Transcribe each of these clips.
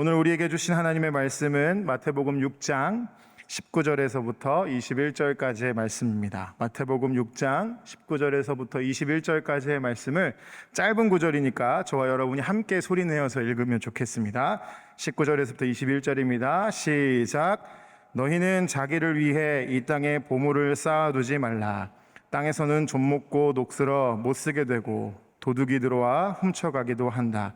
오늘 우리에게 주신 하나님의 말씀은 마태복음 6장 19절에서부터 21절까지의 말씀입니다. 마태복음 6장 19절에서부터 21절까지의 말씀을 짧은 구절이니까 저와 여러분이 함께 소리내어서 읽으면 좋겠습니다. 19절에서부터 21절입니다. 시작. 너희는 자기를 위해 이 땅에 보물을 쌓아두지 말라. 땅에서는 좀 먹고 녹슬어 못 쓰게 되고 도둑이 들어와 훔쳐가기도 한다.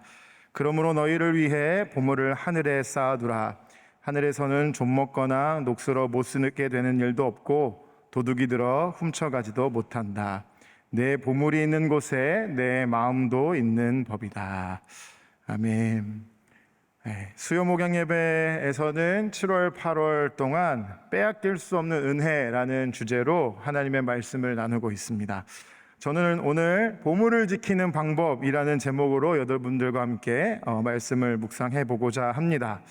그러므로 너희를 위해 보물을 하늘에 쌓아두라. 하늘에서는 좀 먹거나 녹슬어 못 쓰게 되는 일도 없고 도둑이 들어 훔쳐가지도 못한다. 내 보물이 있는 곳에 내 마음도 있는 법이다. 아멘. 수요 목양 예배에서는 7월, 8월 동안 빼앗길 수 없는 은혜라는 주제로 하나님의 말씀을 나누고 있습니다. 저는 오늘 보물을 지키는 방법이라는 제목으로 여러분들과 함께 말씀을 묵상해 보고자 합니다.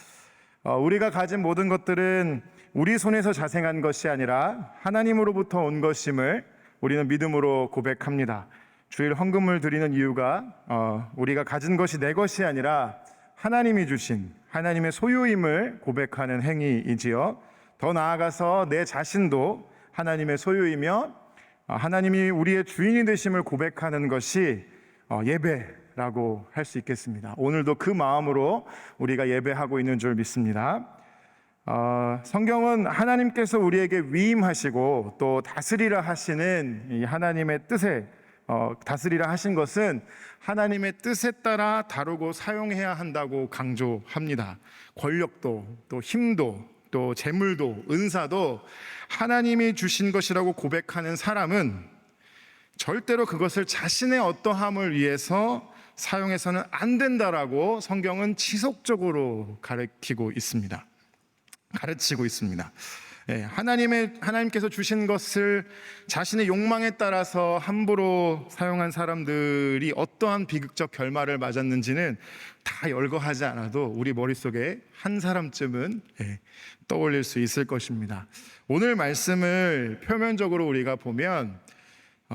우리가 가진 모든 것들은 우리 손에서 자생한 것이 아니라 하나님으로부터 온 것임을 우리는 믿음으로 고백합니다. 주일 헌금을 드리는 이유가 우리가 가진 것이 내 것이 아니라 하나님이 주신 하나님의 소유임을 고백하는 행위이지요. 더 나아가서 내 자신도 하나님의 소유이며 하나님이 우리의 주인이 되심을 고백하는 것이 예배라고 할 수 있겠습니다. 오늘도 그 마음으로 우리가 예배하고 있는 줄 믿습니다. 성경은 하나님께서 우리에게 위임하시고 또 다스리라 하시는 이 하나님의 뜻에 다스리라 하신 것은 하나님의 뜻에 따라 다루고 사용해야 한다고 강조합니다. 권력도 또 힘도 또 재물도 은사도 하나님이 주신 것이라고 고백하는 사람은 절대로 그것을 자신의 어떠함을 위해서 사용해서는 안 된다라고 성경은 지속적으로 가르치고 있습니다. 하나님께서 주신 것을 자신의 욕망에 따라서 함부로 사용한 사람들이 어떠한 비극적 결말을 맞았는지는 다 열거하지 않아도 우리 머릿속에 한 사람쯤은 떠올릴 수 있을 것입니다. 오늘 말씀을 표면적으로 우리가 보면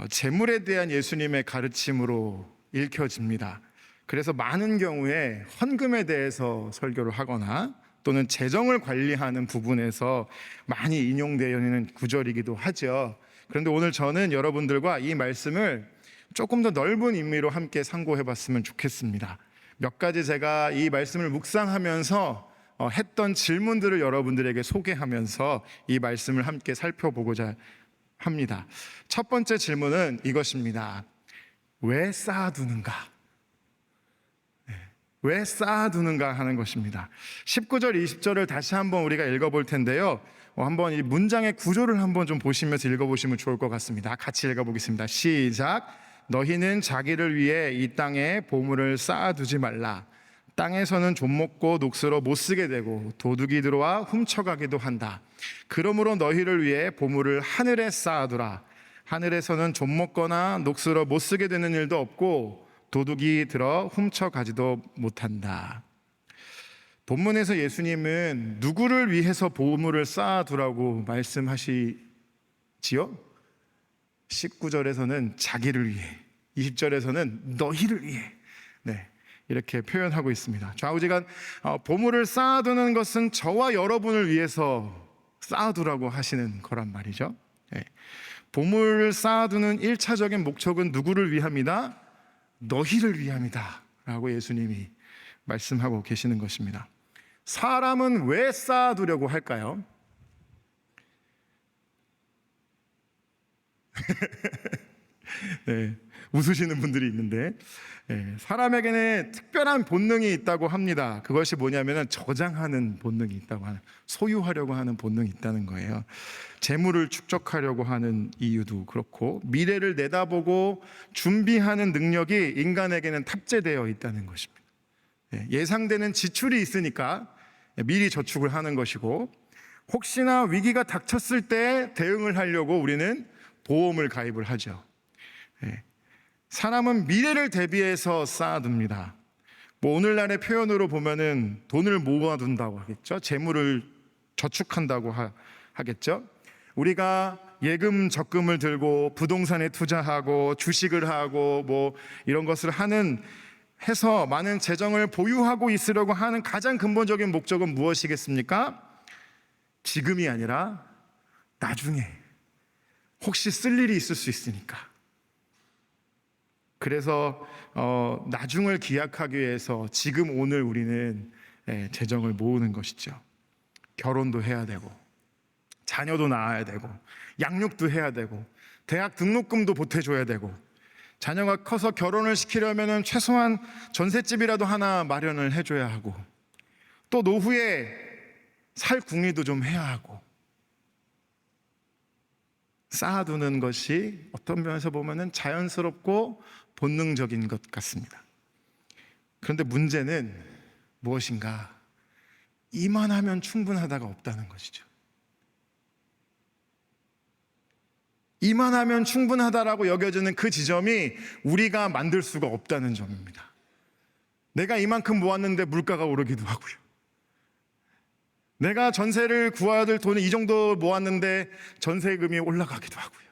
재물에 대한 예수님의 가르침으로 읽혀집니다. 그래서 많은 경우에 헌금에 대해서 설교를 하거나 또는 재정을 관리하는 부분에서 많이 인용되어 있는 구절이기도 하죠. 그런데 오늘 저는 여러분들과 이 말씀을 조금 더 넓은 의미로 함께 상고해 봤으면 좋겠습니다. 몇 가지 제가 이 말씀을 묵상하면서 했던 질문들을 여러분들에게 소개하면서 이 말씀을 함께 살펴보고자 합니다. 첫 번째 질문은 이것입니다. 왜 쌓아두는가? 왜 쌓아두는가 하는 것입니다. 19절, 20절을 다시 한번 우리가 읽어볼 텐데요. 한번 이 문장의 구조를 한번 좀 보시면서 읽어보시면 좋을 것 같습니다. 같이 읽어보겠습니다. 시작. 너희는 자기를 위해 이 땅에 보물을 쌓아두지 말라. 땅에서는 좀 먹고 녹슬어 못 쓰게 되고 도둑이 들어와 훔쳐가기도 한다. 그러므로 너희를 위해 보물을 하늘에 쌓아두라. 하늘에서는 좀 먹거나 녹슬어 못 쓰게 되는 일도 없고 도둑이 들어 훔쳐가지도 못한다. 본문에서 예수님은 누구를 위해서 보물을 쌓아두라고 말씀하시지요? 19절에서는 자기를 위해, 20절에서는 너희를 위해 이렇게 표현하고 있습니다. 좌우지간 보물을 쌓아두는 것은 저와 여러분을 위해서 쌓아두라고 하시는 거란 말이죠. 보물을 쌓아두는 1차적인 목적은 누구를 위함이다? 너희를 위함이다 라고 예수님이 말씀하고 계시는 것입니다. 사람은 왜 쌓아두려고 할까요? 웃으시는 분들이 있는데 사람에게는 특별한 본능이 있다고 합니다. 그것이 뭐냐면 저장하는 본능이 있다고 하는, 소유하려고 하는 본능이 있다는 거예요. 재물을 축적하려고 하는 이유도 그렇고 미래를 내다보고 준비하는 능력이 인간에게는 탑재되어 있다는 것입니다. 예상되는 지출이 있으니까 미리 저축을 하는 것이고 혹시나 위기가 닥쳤을 때 대응을 하려고 우리는 보험을 가입을 하죠. 사람은 미래를 대비해서 쌓아둡니다. 오늘날의 표현으로 보면은 돈을 모아둔다고 하겠죠. 재물을 저축한다고 하겠죠. 우리가 예금 적금을 들고 부동산에 투자하고 주식을 하고 이런 것을 하는 해서 많은 재정을 보유하고 있으려고 하는 가장 근본적인 목적은 무엇이겠습니까? 지금이 아니라 나중에 혹시 쓸 일이 있을 수 있으니까. 그래서 나중을 기약하기 위해서 지금 오늘 우리는 재정을 모으는 것이죠. 결혼도 해야 되고, 자녀도 낳아야 되고, 양육도 해야 되고, 대학 등록금도 보태줘야 되고, 자녀가 커서 결혼을 시키려면 최소한 전셋집이라도 하나 마련을 해줘야 하고, 또 노후에 살 궁리도 좀 해야 하고, 쌓아두는 것이 어떤 면에서 보면 자연스럽고 본능적인 것 같습니다. 그런데 문제는 무엇인가? 이만하면 충분하다가 없다는 것이죠. 이만하면 충분하다라고 여겨지는 그 지점이 우리가 만들 수가 없다는 점입니다. 내가 이만큼 모았는데 물가가 오르기도 하고요. 내가 전세를 구해야 될 돈이 이 정도 모았는데 전세금이 올라가기도 하고요.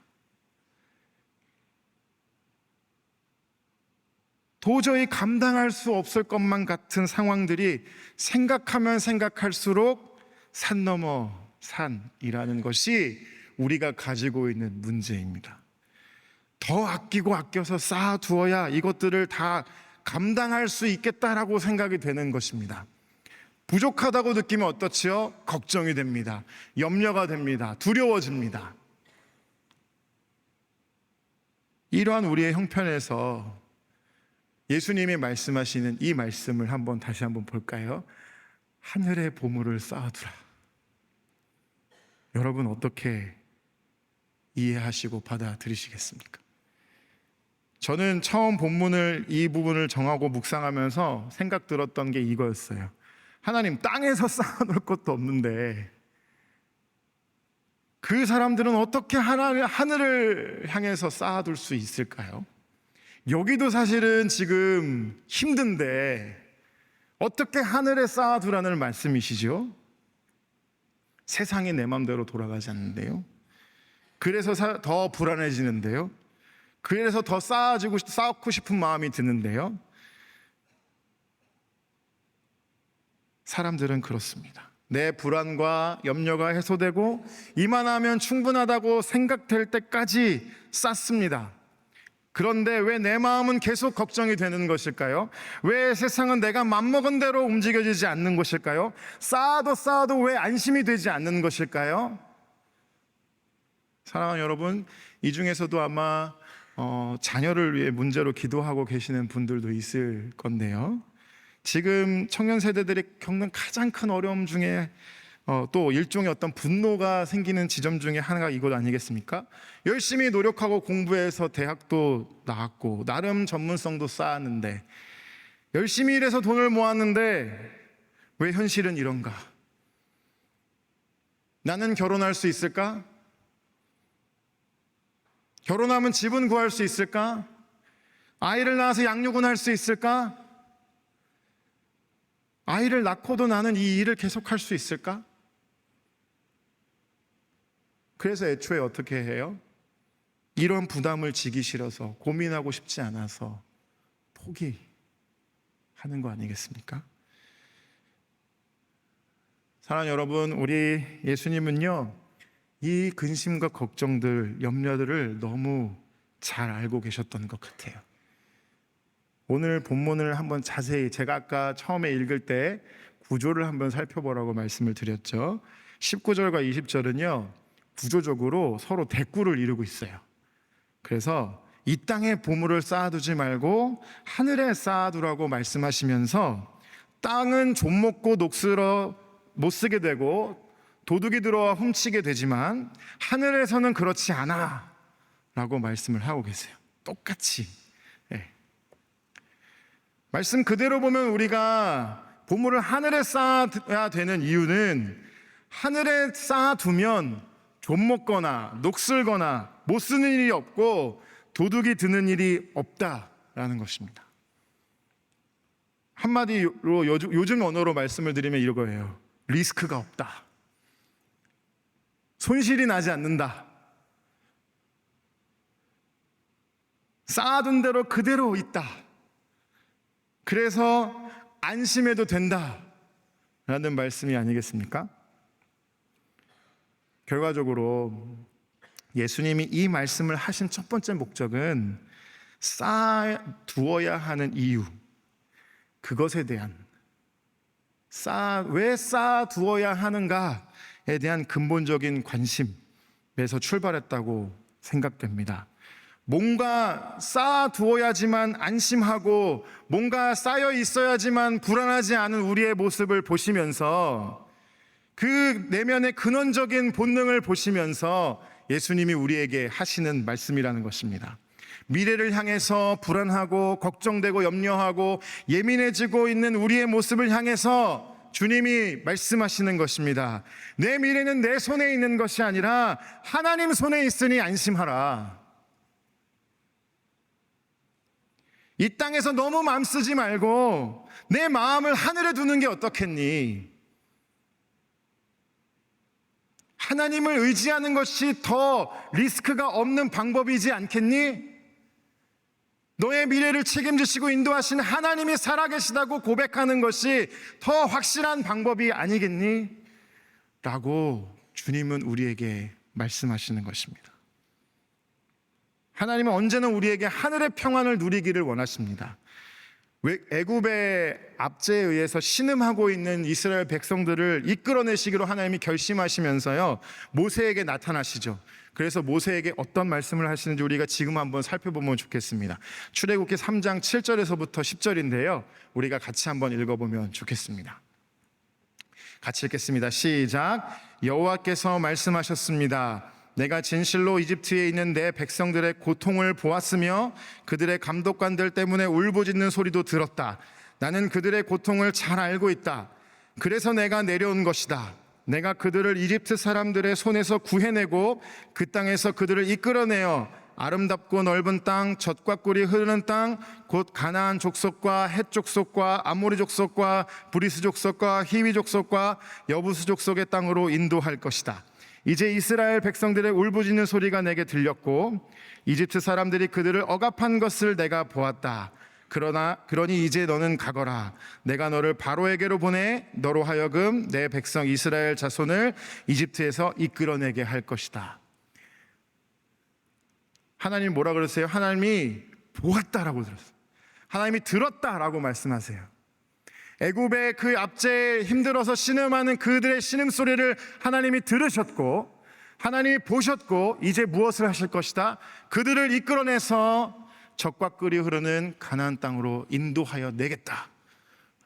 도저히 감당할 수 없을 것만 같은 상황들이 생각하면 생각할수록 산 넘어 산이라는 것이 우리가 가지고 있는 문제입니다. 더 아끼고 아껴서 쌓아두어야 이것들을 다 감당할 수 있겠다라고 생각이 되는 것입니다. 부족하다고 느끼면 어떻지요? 걱정이 됩니다. 염려가 됩니다. 두려워집니다. 이러한 우리의 형편에서 예수님이 말씀하시는 이 말씀을 다시 한번 볼까요? 하늘의 보물을 쌓아두라. 여러분 어떻게 이해하시고 받아들이시겠습니까? 저는 처음 본문을 이 부분을 정하고 묵상하면서 생각 들었던 게 이거였어요. 하나님, 땅에서 쌓아놓을 것도 없는데 그 사람들은 어떻게 하늘을 향해서 쌓아둘 수 있을까요? 여기도 사실은 지금 힘든데 어떻게 하늘에 쌓아두라는 말씀이시죠? 세상이 내 마음대로 돌아가지 않는데요. 그래서 더 불안해지는데요. 그래서 더 쌓고 싶은 마음이 드는데요. 사람들은 그렇습니다. 내 불안과 염려가 해소되고 이만하면 충분하다고 생각될 때까지 쌓습니다. 그런데 왜 내 마음은 계속 걱정이 되는 것일까요? 왜 세상은 내가 맘먹은 대로 움직여지지 않는 것일까요? 쌓아도 왜 안심이 되지 않는 것일까요? 사랑하는 여러분, 이 중에서도 아마 자녀를 위해 문제로 기도하고 계시는 분들도 있을 건데요. 지금 청년 세대들이 겪는 가장 큰 어려움 중에 또 일종의 어떤 분노가 생기는 지점 중에 하나가 이것 아니겠습니까? 열심히 노력하고 공부해서 대학도 나왔고 나름 전문성도 쌓았는데 열심히 일해서 돈을 모았는데 왜 현실은 이런가? 나는 결혼할 수 있을까? 결혼하면 집은 구할 수 있을까? 아이를 낳아서 양육은 할 수 있을까? 아이를 낳고도 나는 이 일을 계속할 수 있을까? 그래서 애초에 어떻게 해요? 이런 부담을 지기 싫어서, 고민하고 싶지 않아서 포기하는 거 아니겠습니까? 사랑하는 여러분, 우리 예수님은요, 이 근심과 걱정들, 염려들을 너무 잘 알고 계셨던 것 같아요. 오늘 본문을 한번 자세히, 제가 아까 처음에 읽을 때 구조를 한번 살펴보라고 말씀을 드렸죠. 19절과 20절은요, 구조적으로 서로 대꾸를 이루고 있어요. 그래서 이 땅에 보물을 쌓아두지 말고 하늘에 쌓아두라고 말씀하시면서 땅은 좀먹고 녹슬어 못 쓰게 되고 도둑이 들어와 훔치게 되지만 하늘에서는 그렇지 않아 라고 말씀을 하고 계세요. 똑같이. 말씀 그대로 보면 우리가 보물을 하늘에 쌓아야 되는 이유는 하늘에 쌓아두면 좀 먹거나 녹슬거나 못 쓰는 일이 없고 도둑이 드는 일이 없다라는 것입니다. 한마디로 요즘 언어로 말씀을 드리면 이거예요. 리스크가 없다. 손실이 나지 않는다. 쌓아둔 대로 그대로 있다. 그래서 안심해도 된다 라는 말씀이 아니겠습니까? 결과적으로 예수님이 이 말씀을 하신 첫 번째 목적은 쌓아두어야 하는 이유, 그것에 대한 왜 쌓아두어야 하는가에 대한 근본적인 관심에서 출발했다고 생각됩니다. 뭔가 쌓아두어야지만 안심하고 뭔가 쌓여 있어야지만 불안하지 않은 우리의 모습을 보시면서 그 내면의 근원적인 본능을 보시면서 예수님이 우리에게 하시는 말씀이라는 것입니다. 미래를 향해서 불안하고 걱정되고 염려하고 예민해지고 있는 우리의 모습을 향해서 주님이 말씀하시는 것입니다. 내 미래는 내 손에 있는 것이 아니라 하나님 손에 있으니 안심하라. 이 땅에서 너무 마음 쓰지 말고 내 마음을 하늘에 두는 게 어떻겠니? 하나님을 의지하는 것이 더 리스크가 없는 방법이지 않겠니? 너의 미래를 책임지시고 인도하시는 하나님이 살아계시다고 고백하는 것이 더 확실한 방법이 아니겠니? 라고 주님은 우리에게 말씀하시는 것입니다. 하나님은 언제나 우리에게 하늘의 평안을 누리기를 원하십니다. 애굽의 압제에 의해서 신음하고 있는 이스라엘 백성들을 이끌어내시기로 하나님이 결심하시면서요, 모세에게 나타나시죠. 그래서 모세에게 어떤 말씀을 하시는지 우리가 지금 한번 살펴보면 좋겠습니다. 출애굽기 3장 7절에서부터 10절인데요 우리가 같이 한번 읽어보면 좋겠습니다. 같이 읽겠습니다. 시작. 여호와께서 말씀하셨습니다. 내가 진실로 이집트에 있는 내 백성들의 고통을 보았으며 그들의 감독관들 때문에 울부짖는 소리도 들었다. 나는 그들의 고통을 잘 알고 있다. 그래서 내가 내려온 것이다. 내가 그들을 이집트 사람들의 손에서 구해내고 그 땅에서 그들을 이끌어내어 아름답고 넓은 땅, 젖과 꿀이 흐르는 땅, 곧 가나안 족속과 헷 족속과 아모리 족속과 브리스 족속과 히위 족속과 여부스 족속의 땅으로 인도할 것이다. 이제 이스라엘 백성들의 울부짖는 소리가 내게 들렸고 이집트 사람들이 그들을 억압한 것을 내가 보았다. 그러니 이제 너는 가거라. 내가 너를 바로에게로 보내 너로 하여금 내 백성 이스라엘 자손을 이집트에서 이끌어내게 할 것이다. 하나님 뭐라 그러세요? 하나님이 보았다라고 들었어요. 하나님이 들었다라고 말씀하세요. 애굽의 그 압제에 힘들어서 신음하는 그들의 신음소리를 하나님이 들으셨고 하나님이 보셨고 이제 무엇을 하실 것이다? 그들을 이끌어내서 젖과 꿀이 흐르는 가나안 땅으로 인도하여 내겠다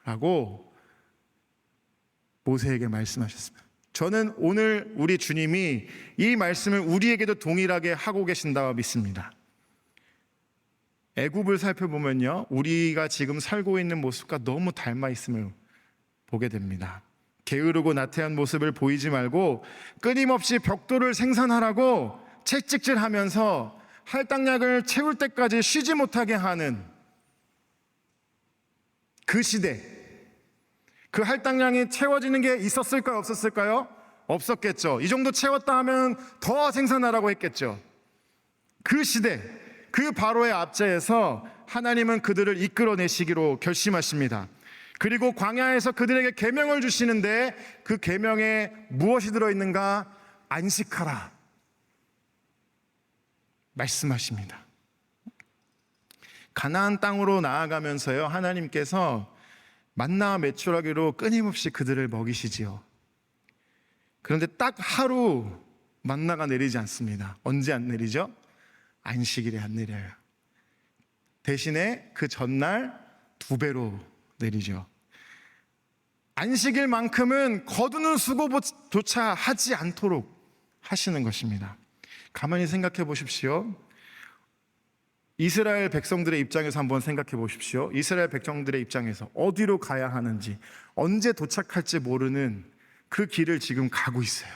라고 모세에게 말씀하셨습니다. 저는 오늘 우리 주님이 이 말씀을 우리에게도 동일하게 하고 계신다고 믿습니다. 애굽을 살펴보면요 우리가 지금 살고 있는 모습과 너무 닮아 있음을 보게 됩니다. 게으르고 나태한 모습을 보이지 말고 끊임없이 벽돌을 생산하라고 채찍질하면서 할당량을 채울 때까지 쉬지 못하게 하는 그 시대, 그 할당량이 채워지는 게 있었을까요? 없었을까요? 없었겠죠. 이 정도 채웠다 하면 더 생산하라고 했겠죠. 그 시대, 그 바로의 압제에서 하나님은 그들을 이끌어내시기로 결심하십니다. 그리고 광야에서 그들에게 계명을 주시는데 그 계명에 무엇이 들어있는가? 안식하라 말씀하십니다. 가나안 땅으로 나아가면서요 하나님께서 만나와 메추라기로 끊임없이 그들을 먹이시지요. 그런데 딱 하루 만나가 내리지 않습니다. 언제 안 내리죠? 안식일에 안 내려요. 대신에 그 전날 2배로 내리죠. 안식일만큼은 거두는 수고조차 하지 않도록 하시는 것입니다. 가만히 생각해 보십시오. 이스라엘 백성들의 입장에서 한번 생각해 보십시오. 이스라엘 백성들의 입장에서 어디로 가야 하는지, 언제 도착할지 모르는 그 길을 지금 가고 있어요.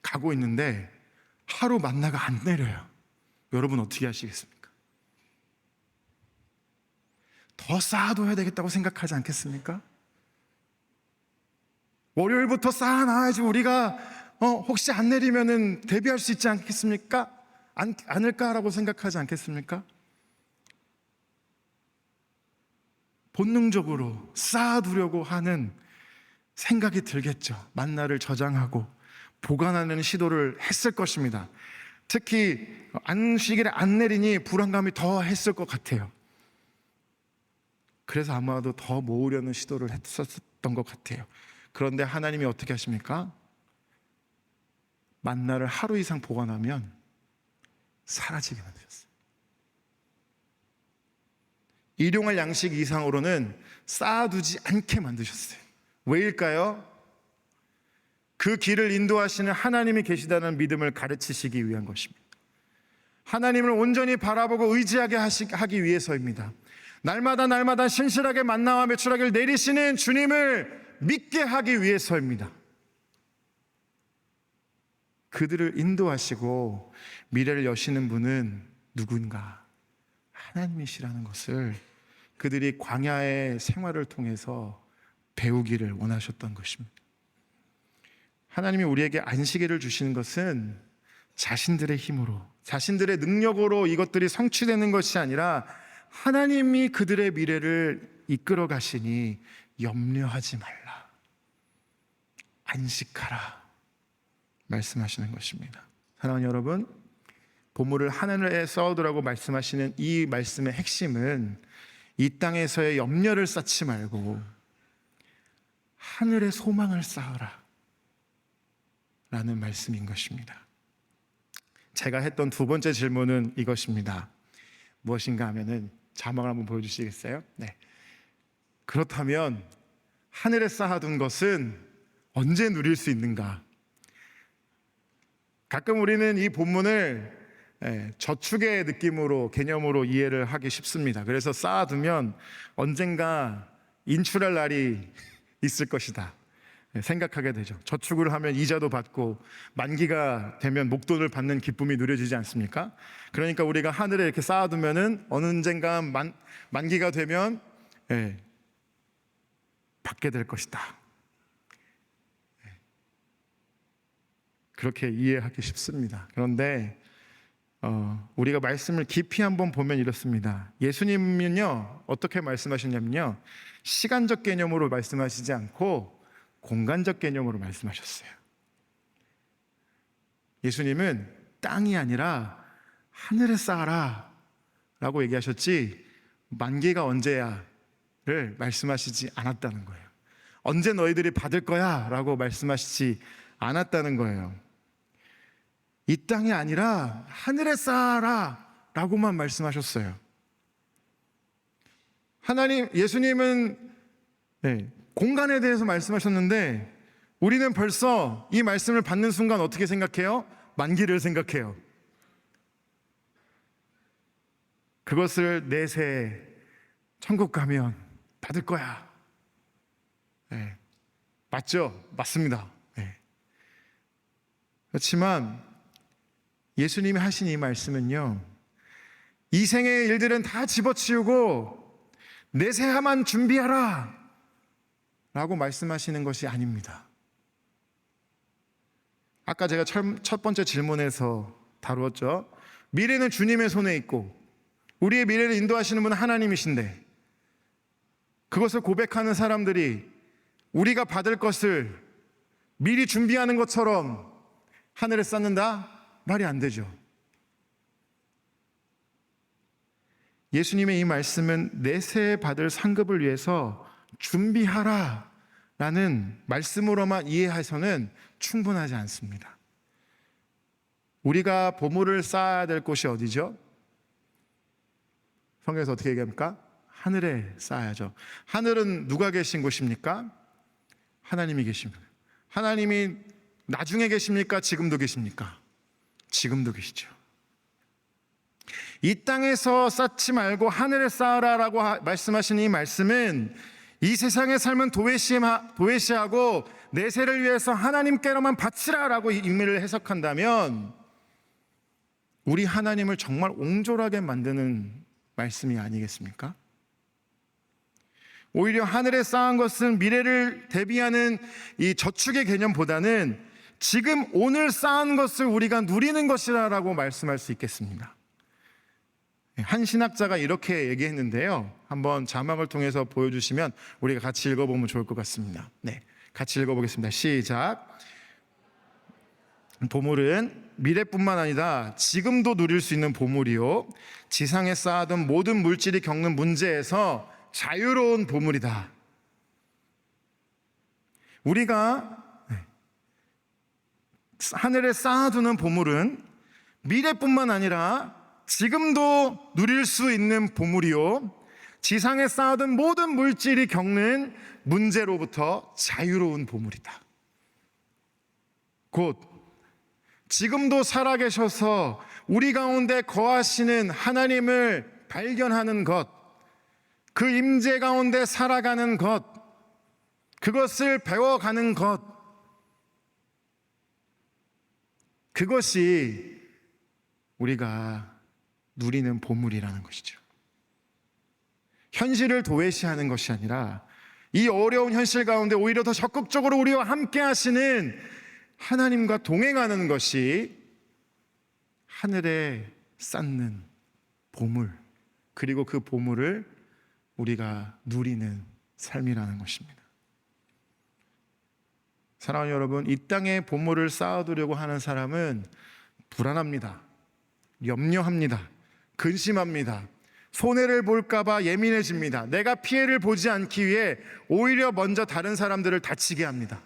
가고 있는데 하루 만나가 안 내려요. 여러분 어떻게 하시겠습니까? 더 쌓아둬야 되겠다고 생각하지 않겠습니까? 월요일부터 쌓아놔야지 우리가 혹시 안 내리면은 대비할 수 있지 않겠습니까? 않을까라고 생각하지 않겠습니까? 본능적으로 쌓아두려고 하는 생각이 들겠죠. 만나를 저장하고 보관하는 시도를 했을 것입니다. 특히 안식일에 안 내리니 불안감이 더 했을 것 같아요. 그래서 아마도 더 모으려는 시도를 했었던 것 같아요. 그런데 하나님이 어떻게 하십니까? 만나를 하루 이상 보관하면 사라지게 만드셨어요. 일용할 양식 이상으로는 쌓아두지 않게 만드셨어요. 왜일까요? 그 길을 인도하시는 하나님이 계시다는 믿음을 가르치시기 위한 것입니다. 하나님을 온전히 바라보고 의지하게 하기 위해서입니다. 날마다 신실하게 만나와 매출하기를 내리시는 주님을 믿게 하기 위해서입니다. 그들을 인도하시고 미래를 여시는 분은 누군가? 하나님이시라는 것을 그들이 광야의 생활을 통해서 배우기를 원하셨던 것입니다. 하나님이 우리에게 안식일을 주시는 것은 자신들의 힘으로, 자신들의 능력으로 이것들이 성취되는 것이 아니라 하나님이 그들의 미래를 이끌어 가시니 염려하지 말라, 안식하라 말씀하시는 것입니다. 사랑하는 여러분, 보물을 하늘에 쌓아두라고 말씀하시는 이 말씀의 핵심은 이 땅에서의 염려를 쌓지 말고 하늘의 소망을 쌓아라 라는 말씀인 것입니다. 제가 했던 두 번째 질문은 이것입니다. 무엇인가 하면은 자막을 한번 보여주시겠어요? 네. 그렇다면 하늘에 쌓아둔 것은 언제 누릴 수 있는가? 가끔 우리는 이 본문을 저축의 느낌으로, 개념으로 이해를 하기 쉽습니다. 그래서 쌓아두면 언젠가 인출할 날이 있을 것이다 생각하게 되죠. 저축을 하면 이자도 받고 만기가 되면 목돈을 받는 기쁨이 누려지지 않습니까? 그러니까 우리가 하늘에 이렇게 쌓아두면은 언젠가 만기가 되면 받게 될 것이다. 그렇게 이해하기 쉽습니다. 그런데 우리가 말씀을 깊이 한번 보면 이렇습니다. 예수님은요, 어떻게 말씀하셨냐면요, 시간적 개념으로 말씀하시지 않고 공간적 개념으로 말씀하셨어요. 예수님은 땅이 아니라 하늘에 쌓아라 라고 얘기하셨지, 만기가 언제야를 말씀하시지 않았다는 거예요. 언제 너희들이 받을 거야 라고 말씀하시지 않았다는 거예요. 이 땅이 아니라 하늘에 쌓아라 라고만 말씀하셨어요. 예수님은 공간에 대해서 말씀하셨는데 우리는 벌써 이 말씀을 받는 순간 어떻게 생각해요? 만기를 생각해요. 그것을 내세 천국 가면 받을 거야. 맞죠? 맞습니다. 그렇지만 예수님이 하신 이 말씀은요, 이 생의 일들은 다 집어치우고 내세하만 준비하라 라고 말씀하시는 것이 아닙니다. 아까 제가 첫 번째 질문에서 다루었죠. 미래는 주님의 손에 있고 우리의 미래를 인도하시는 분은 하나님이신데, 그것을 고백하는 사람들이 우리가 받을 것을 미리 준비하는 것처럼 하늘에 쌓는다? 말이 안 되죠. 예수님의 이 말씀은 내세 받을 상급을 위해서 준비하라 라는 말씀으로만 이해해서는 충분하지 않습니다. 우리가 보물을 쌓아야 될 곳이 어디죠? 성경에서 어떻게 얘기합니까? 하늘에 쌓아야죠. 하늘은 누가 계신 곳입니까? 하나님이 계십니다. 하나님이 나중에 계십니까? 지금도 계십니까? 지금도 계시죠. 이 땅에서 쌓지 말고 하늘에 쌓아라라고 말씀하신 이 말씀은 이 세상의 삶은 도외시하고 내세를 위해서 하나님께로만 바치라라고 의미를 해석한다면 우리 하나님을 정말 옹졸하게 만드는 말씀이 아니겠습니까? 오히려 하늘에 쌓은 것은 미래를 대비하는 이 저축의 개념보다는 지금 오늘 쌓은 것을 우리가 누리는 것이라고 말씀할 수 있겠습니다. 한 신학자가 이렇게 얘기했는데요. 한번 자막을 통해서 보여주시면 우리가 같이 읽어보면 좋을 것 같습니다. 네, 같이 읽어보겠습니다. 시작. 보물은 미래뿐만 아니라 지금도 누릴 수 있는 보물이요, 지상에 쌓아둔 모든 물질이 겪는 문제에서 자유로운 보물이다. 우리가 하늘에 쌓아두는 보물은 미래뿐만 아니라 지금도 누릴 수 있는 보물이요, 지상에 쌓아둔 모든 물질이 겪는 문제로부터 자유로운 보물이다. 곧 지금도 살아계셔서 우리 가운데 거하시는 하나님을 발견하는 것, 그 임재 가운데 살아가는 것, 그것을 배워가는 것, 그것이 우리가 누리는 보물이라는 것이죠. 현실을 도외시하는 것이 아니라 이 어려운 현실 가운데 오히려 더 적극적으로 우리와 함께 하시는 하나님과 동행하는 것이 하늘에 쌓는 보물, 그리고 그 보물을 우리가 누리는 삶이라는 것입니다. 사랑하는 여러분, 이 땅에 보물을 쌓아두려고 하는 사람은 불안합니다. 염려합니다. 근심합니다. 손해를 볼까봐 예민해집니다. 내가 피해를 보지 않기 위해 오히려 먼저 다른 사람들을 다치게 합니다.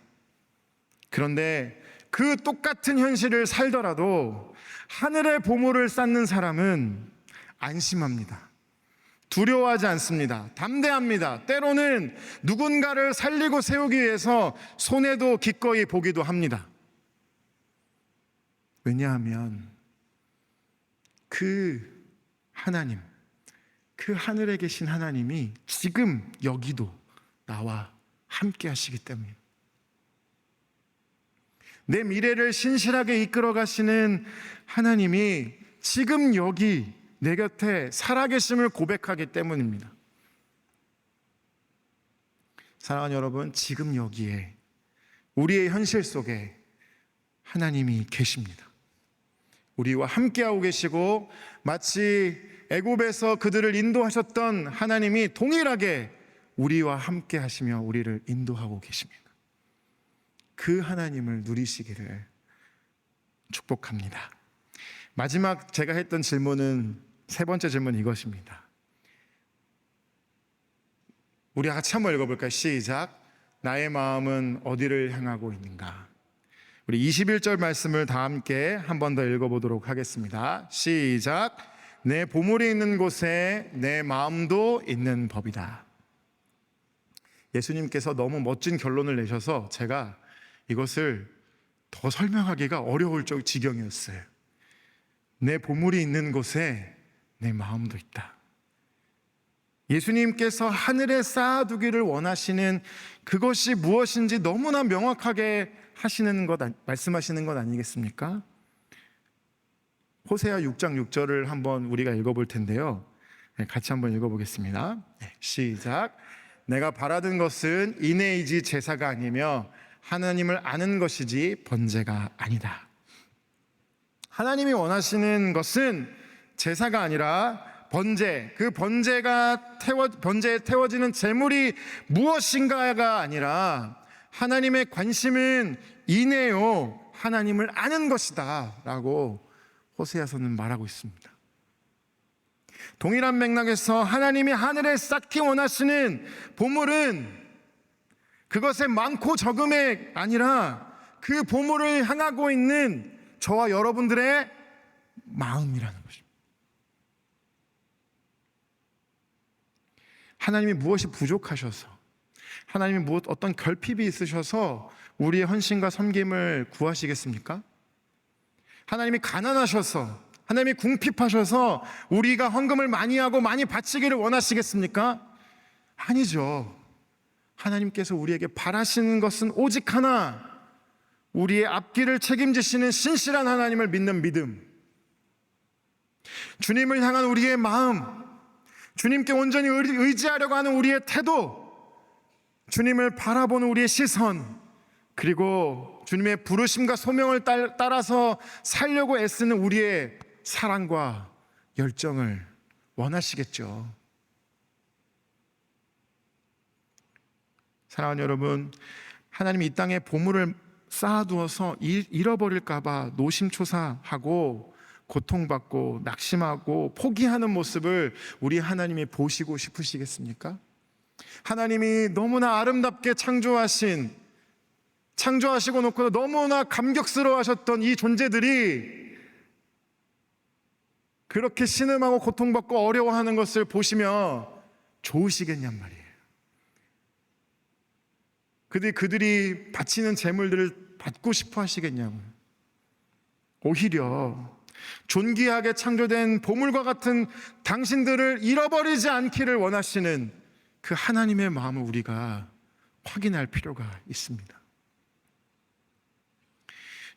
그런데 그 똑같은 현실을 살더라도 하늘의 보물을 쌓는 사람은 안심합니다. 두려워하지 않습니다. 담대합니다. 때로는 누군가를 살리고 세우기 위해서 손해도 기꺼이 보기도 합니다. 왜냐하면 그 하나님, 그 하늘에 계신 하나님이 지금 여기도 나와 함께 하시기 때문입니다. 내 미래를 신실하게 이끌어 가시는 하나님이 지금 여기 내 곁에 살아계심을 고백하기 때문입니다. 사랑하는 여러분, 지금 여기에 우리의 현실 속에 하나님이 계십니다. 우리와 함께하고 계시고 마치 애굽에서 그들을 인도하셨던 하나님이 동일하게 우리와 함께 하시며 우리를 인도하고 계십니다. 그 하나님을 누리시기를 축복합니다. 마지막 제가 했던 질문은, 세 번째 질문은 이것입니다. 우리 같이 한번 읽어볼까요? 시작. 나의 마음은 어디를 향하고 있는가? 우리 21절 말씀을 다 함께 한 번 더 읽어보도록 하겠습니다. 시작. 내 보물이 있는 곳에 내 마음도 있는 법이다. 예수님께서 너무 멋진 결론을 내셔서 제가 이것을 더 설명하기가 어려울 지경이었어요. 내 보물이 있는 곳에 내 마음도 있다. 예수님께서 하늘에 쌓아두기를 원하시는 그것이 무엇인지 너무나 명확하게 말씀하시는 것 아니겠습니까? 호세아 6장 6절을 한번 우리가 읽어볼 텐데요. 같이 한번 읽어보겠습니다. 시작. 내가 바라던 것은 인애이지 제사가 아니며 하나님을 아는 것이지 번제가 아니다. 하나님이 원하시는 것은 제사가 아니라 번제, 그 번제에 태워지는 제물이 무엇인가가 아니라 하나님의 관심은 인애요, 하나님을 아는 것이다 라고 호세아서는 말하고 있습니다. 동일한 맥락에서 하나님이 하늘에 쌓기 원하시는 보물은 그것의 많고 적음이 아니라 그 보물을 향하고 있는 저와 여러분들의 마음이라는 것입니다. 하나님이 무엇이 부족하셔서, 하나님이 어떤 결핍이 있으셔서 우리의 헌신과 섬김을 구하시겠습니까? 하나님이 가난하셔서, 하나님이 궁핍하셔서 우리가 헌금을 많이 하고 많이 바치기를 원하시겠습니까? 아니죠. 하나님께서 우리에게 바라시는 것은 오직 하나, 우리의 앞길을 책임지시는 신실한 하나님을 믿는 믿음, 주님을 향한 우리의 마음, 주님께 온전히 의지하려고 하는 우리의 태도, 주님을 바라보는 우리의 시선, 그리고 주님의 부르심과 소명을 따라서 살려고 애쓰는 우리의 사랑과 열정을 원하시겠죠. 사랑하는 여러분, 하나님이 이 땅에 보물을 쌓아두어서 잃어버릴까 봐 노심초사하고 고통받고 낙심하고 포기하는 모습을 우리 하나님이 보시고 싶으시겠습니까? 하나님이 너무나 아름답게 창조하시고 놓고 너무나 감격스러워하셨던 이 존재들이 그렇게 신음하고 고통받고 어려워하는 것을 보시며 좋으시겠냔 말이에요. 그들이 바치는 재물들을 받고 싶어 하시겠냐고요. 오히려 존귀하게 창조된 보물과 같은 당신들을 잃어버리지 않기를 원하시는 그 하나님의 마음을 우리가 확인할 필요가 있습니다.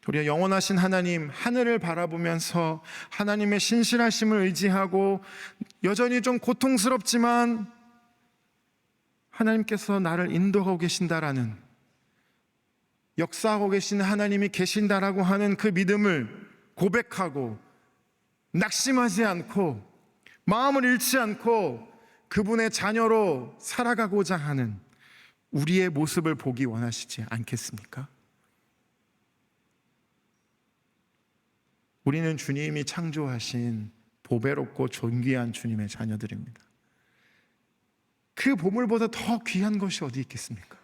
우리가 영원하신 하나님, 하늘을 바라보면서 하나님의 신실하심을 의지하고 여전히 좀 고통스럽지만 하나님께서 나를 인도하고 계신다라는, 역사하고 계신 하나님이 계신다라고 하는 그 믿음을 고백하고 낙심하지 않고 마음을 잃지 않고 그분의 자녀로 살아가고자 하는 우리의 모습을 보기 원하시지 않겠습니까? 우리는 주님이 창조하신 보배롭고 존귀한 주님의 자녀들입니다. 그 보물보다 더 귀한 것이 어디 있겠습니까?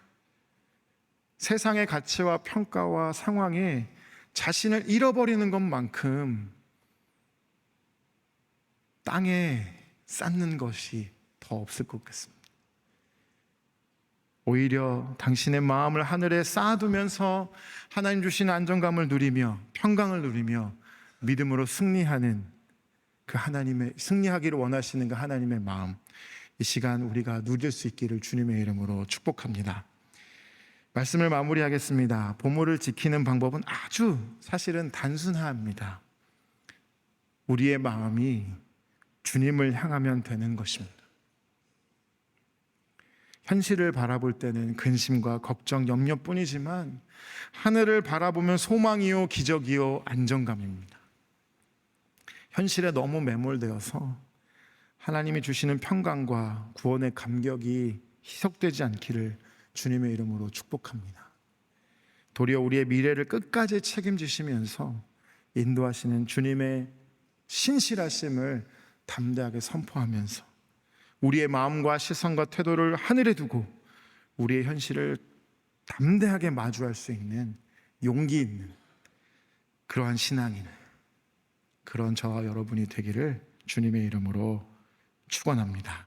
세상의 가치와 평가와 상황에 자신을 잃어버리는 것만큼 땅에 쌓는 것이 더 없을 것 같습니다. 오히려 당신의 마음을 하늘에 쌓아두면서 하나님 주신 안정감을 누리며 평강을 누리며 믿음으로 승리하는 그 하나님의, 승리하기를 원하시는 그 하나님의 마음, 이 시간 우리가 누릴 수 있기를 주님의 이름으로 축복합니다. 말씀을 마무리하겠습니다. 보물을 지키는 방법은 아주 사실은 단순합니다. 우리의 마음이 주님을 향하면 되는 것입니다. 현실을 바라볼 때는 근심과 걱정, 염려뿐이지만 하늘을 바라보면 소망이요, 기적이요, 안정감입니다. 현실에 너무 매몰되어서 하나님이 주시는 평강과 구원의 감격이 희석되지 않기를 주님의 이름으로 축복합니다. 도리어 우리의 미래를 끝까지 책임지시면서 인도하시는 주님의 신실하심을 담대하게 선포하면서 우리의 마음과 시선과 태도를 하늘에 두고 우리의 현실을 담대하게 마주할 수 있는 용기 있는 그러한 신앙인, 그런 저와 여러분이 되기를 주님의 이름으로 축원합니다.